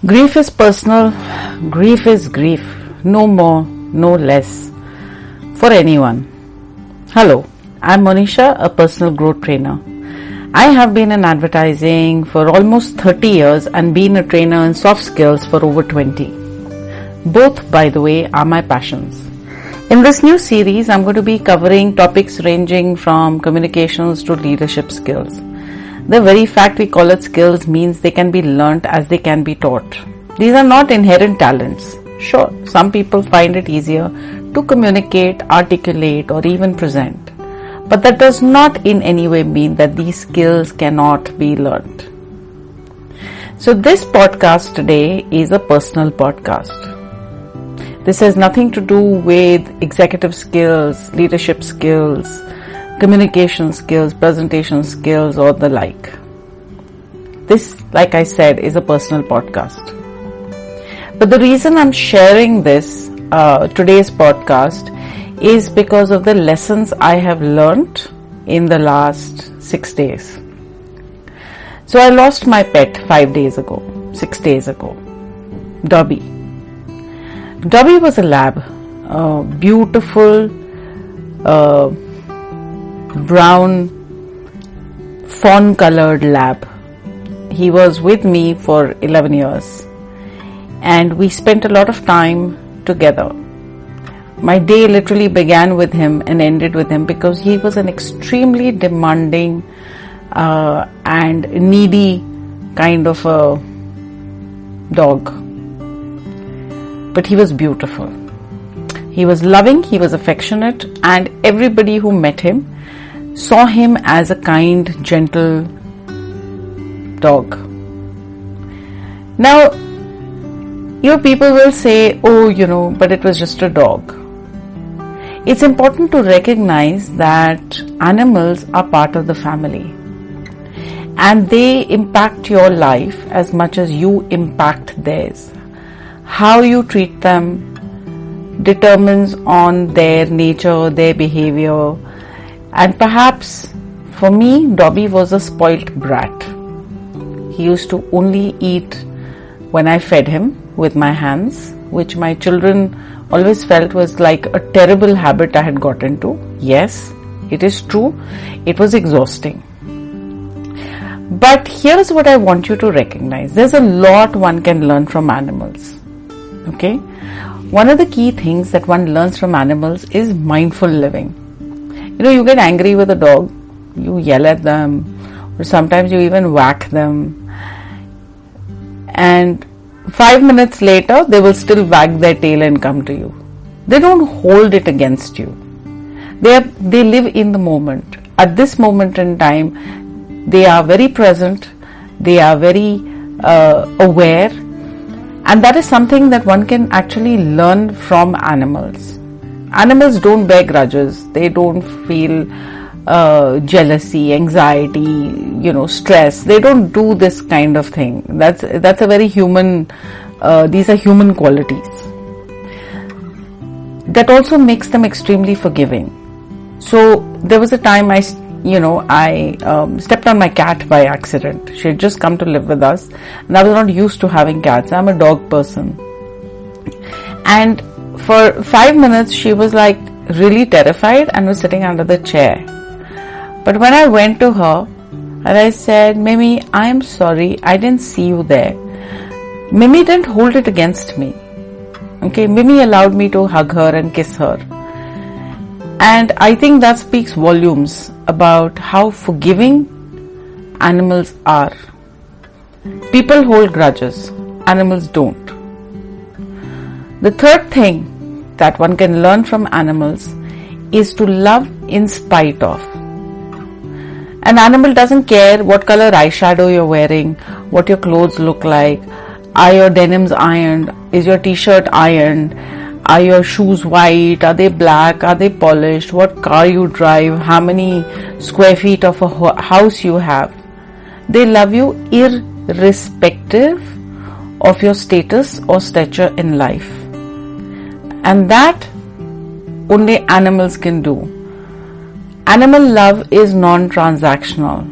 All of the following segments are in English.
Grief is personal, grief is grief, no more, no less, for anyone. Hello, I'm Monisha, a personal growth trainer. I have been in advertising for almost 30 years and been a trainer in soft skills for over 20. Both, by the way, are my passions. In this new series, I'm going to be covering topics ranging from communications to leadership skills. The very fact we call it skills means they can be learnt as they can be taught. These are not inherent talents. Sure, some people find it easier to communicate, articulate, or even present. But that does not in any way mean that these skills cannot be learnt. So this podcast today is a personal podcast. This has nothing to do with executive skills, leadership skills, communication skills, presentation skills, or the like. This, like I said, is a personal podcast. But the reason I'm sharing this, today's podcast, is because of the lessons I have learnt in the last 6 days. So I lost my pet 6 days ago, Dobby. Dobby was a lab, beautiful, brown, fawn colored lab. He was with me for 11 years and we spent a lot of time together. My day literally began with him and ended with him because he was an extremely demanding and needy kind of a dog. But he was beautiful. He was loving, he was affectionate, and everybody who met him saw him as a kind, gentle dog. Now, people will say, but it was just a dog. It's important to recognize that animals are part of the family and they impact your life as much as you impact theirs. How you treat them determines on their nature, their behavior. And perhaps for me, Dobby was a spoilt brat. He used to only eat when I fed him with my hands, which my children always felt was like a terrible habit I had got into. Yes, it is true. It was exhausting. But here's what I want you to recognize. There's a lot one can learn from animals. Okay? One of the key things that one learns from animals is mindful living. You get angry with a dog, you yell at them, or sometimes you even whack them. And 5 minutes later, they will still wag their tail and come to you. They don't hold it against you. They live in the moment. At this moment in time, they are very present, they are very aware, and that is something that one can actually learn from animals. Animals don't bear grudges. They don't feel jealousy, anxiety, stress. They don't do this kind of thing. That's a very human, these are human qualities. That also makes them extremely forgiving. So there was a time I stepped on my cat by accident. She had just come to live with us and I was not used to having cats. I'm a dog person. And for 5 minutes, she was like really terrified and was sitting under the chair. But when I went to her and I said, Mimi, I'm sorry, I didn't see you there. Mimi didn't hold it against me. Okay, Mimi allowed me to hug her and kiss her. And I think that speaks volumes about how forgiving animals are. People hold grudges, animals don't. The third thing that one can learn from animals is to love in spite of. An animal doesn't care what color eyeshadow you're wearing, what your clothes look like, are your denims ironed, is your t-shirt ironed, are your shoes white, are they black, are they polished, what car you drive, how many square feet of a house you have. They love you irrespective of your status or stature in life. And that only animals can do. Animal love is non-transactional.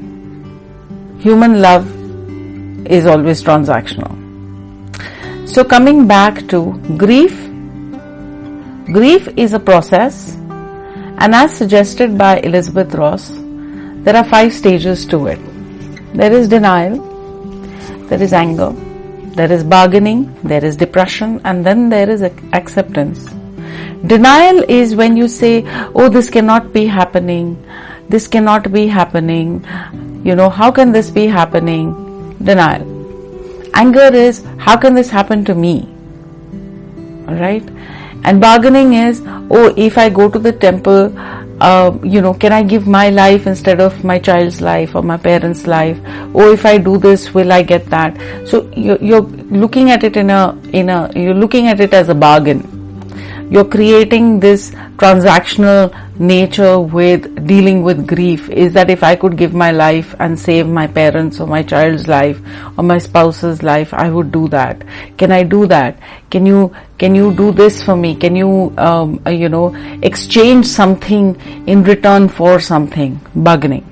Human love is always transactional. So coming back to grief. Grief is a process, and as suggested by Elizabeth Ross, there are 5 stages to it. There is denial, there is anger, there is bargaining, there is depression, and then there is acceptance. Denial is when you say, oh, this cannot be happening, this cannot be happening, how can this be happening? Denial. Anger is, how can this happen to me? Alright? And bargaining is, oh, if I go to the temple, can I give my life instead of my child's life or my parents' life? Oh, if I do this, will I get that? So you're looking at it you're looking at it as a bargain. You're creating this transactional nature with dealing with grief, is that if I could give my life and save my parents or my child's life or my spouse's life, I would do that. Can I do that? Can you do this for me? Can you, exchange something in return for something? Bargaining.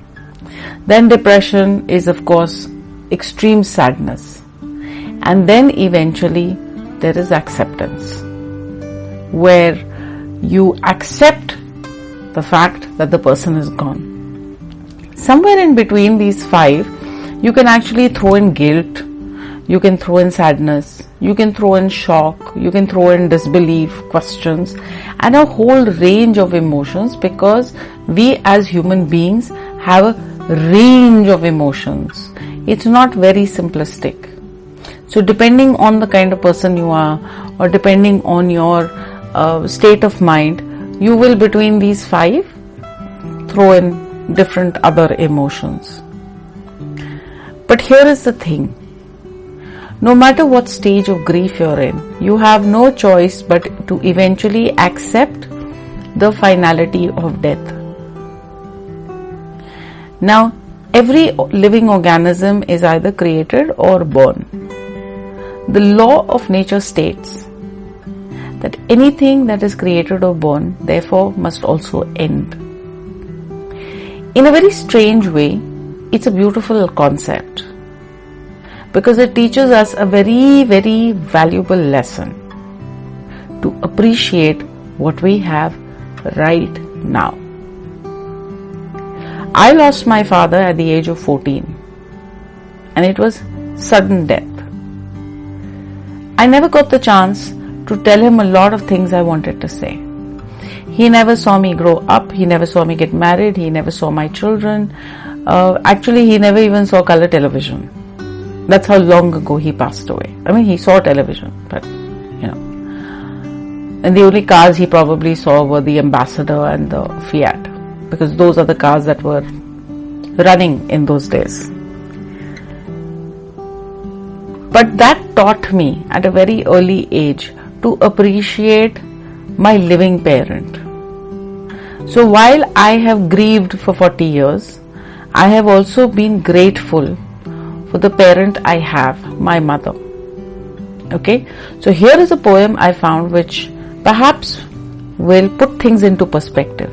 Then depression is, of course, extreme sadness. And then eventually there is acceptance, where you accept the fact that the person is gone. Somewhere in between these 5, you can actually throw in guilt, you can throw in sadness, you can throw in shock, you can throw in disbelief, questions, and a whole range of emotions, because we as human beings have a range of emotions. It's not very simplistic. So depending on the kind of person you are, or depending on your state of mind, you will between these 5 throw in different other emotions. But here is the thing. No matter what stage of grief you're in, you have no choice but to eventually accept the finality of death. Now, every living organism is either created or born. The law of nature states that anything that is created or born, therefore, must also end. In a very strange way, it's a beautiful concept, because it teaches us a very, very valuable lesson to appreciate what we have right now. I lost my father at the age of 14, and it was sudden death. I never got the chance to tell him a lot of things I wanted to say. He never saw me grow up, he never saw me get married, he never saw my children. Actually, he never even saw color television. That's how long ago he passed away. I mean, he saw television, but, And the only cars he probably saw were the Ambassador and the Fiat, because those are the cars that were running in those days. But that taught me at a very early age to appreciate my living parent. So while I have grieved for 40 years, I have also been grateful for the parent I have, my mother. Okay, so here is a poem I found which perhaps will put things into perspective.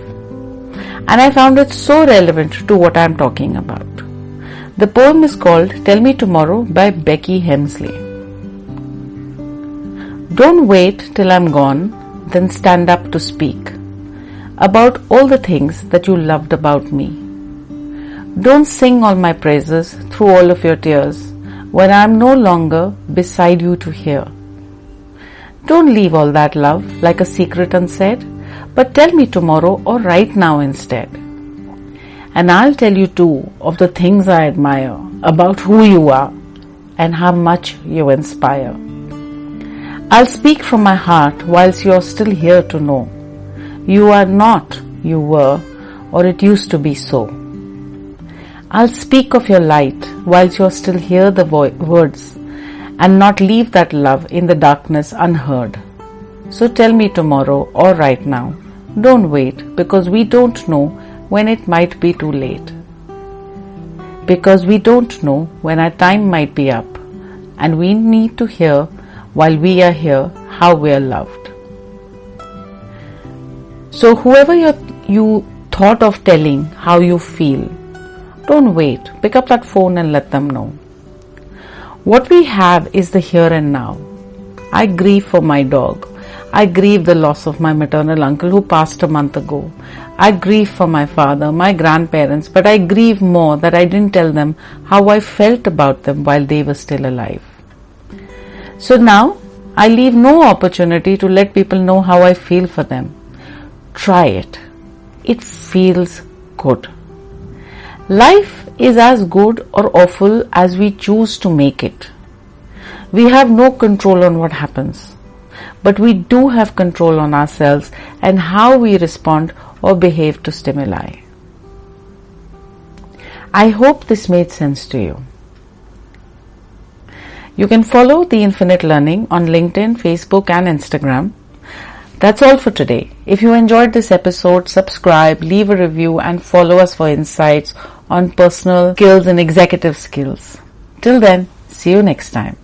And I found it so relevant to what I am talking about. The poem is called Tell Me Tomorrow by Becky Hemsley. Don't wait till I'm gone, then stand up to speak about all the things that you loved about me. Don't sing all my praises through all of your tears when I'm no longer beside you to hear. Don't leave all that love like a secret unsaid, but tell me tomorrow or right now instead. And I'll tell you too of the things I admire about who you are and how much you inspire. I'll speak from my heart whilst you're still here to know. You are not, you were, or it used to be so. I'll speak of your light whilst you're still hear the words and not leave that love in the darkness unheard. So tell me tomorrow or right now. Don't wait, because we don't know when it might be too late. Because we don't know when our time might be up, and we need to hear while we are here how we are loved. So whoever you thought of telling how you feel, don't wait. Pick up that phone and let them know. What we have is the here and now. I grieve for my dog. I grieve the loss of my maternal uncle who passed a month ago. I grieve for my father, my grandparents, but I grieve more that I didn't tell them how I felt about them while they were still alive. So now, I leave no opportunity to let people know how I feel for them. Try it. It feels good. Life is as good or awful as we choose to make it. We have no control on what happens, but we do have control on ourselves and how we respond or behave to stimuli. I hope this made sense to you. You can follow The Infinite Learning on LinkedIn, Facebook and Instagram. That's all for today. If you enjoyed this episode, subscribe, leave a review and follow us for insights on personal skills and executive skills. Till then, see you next time.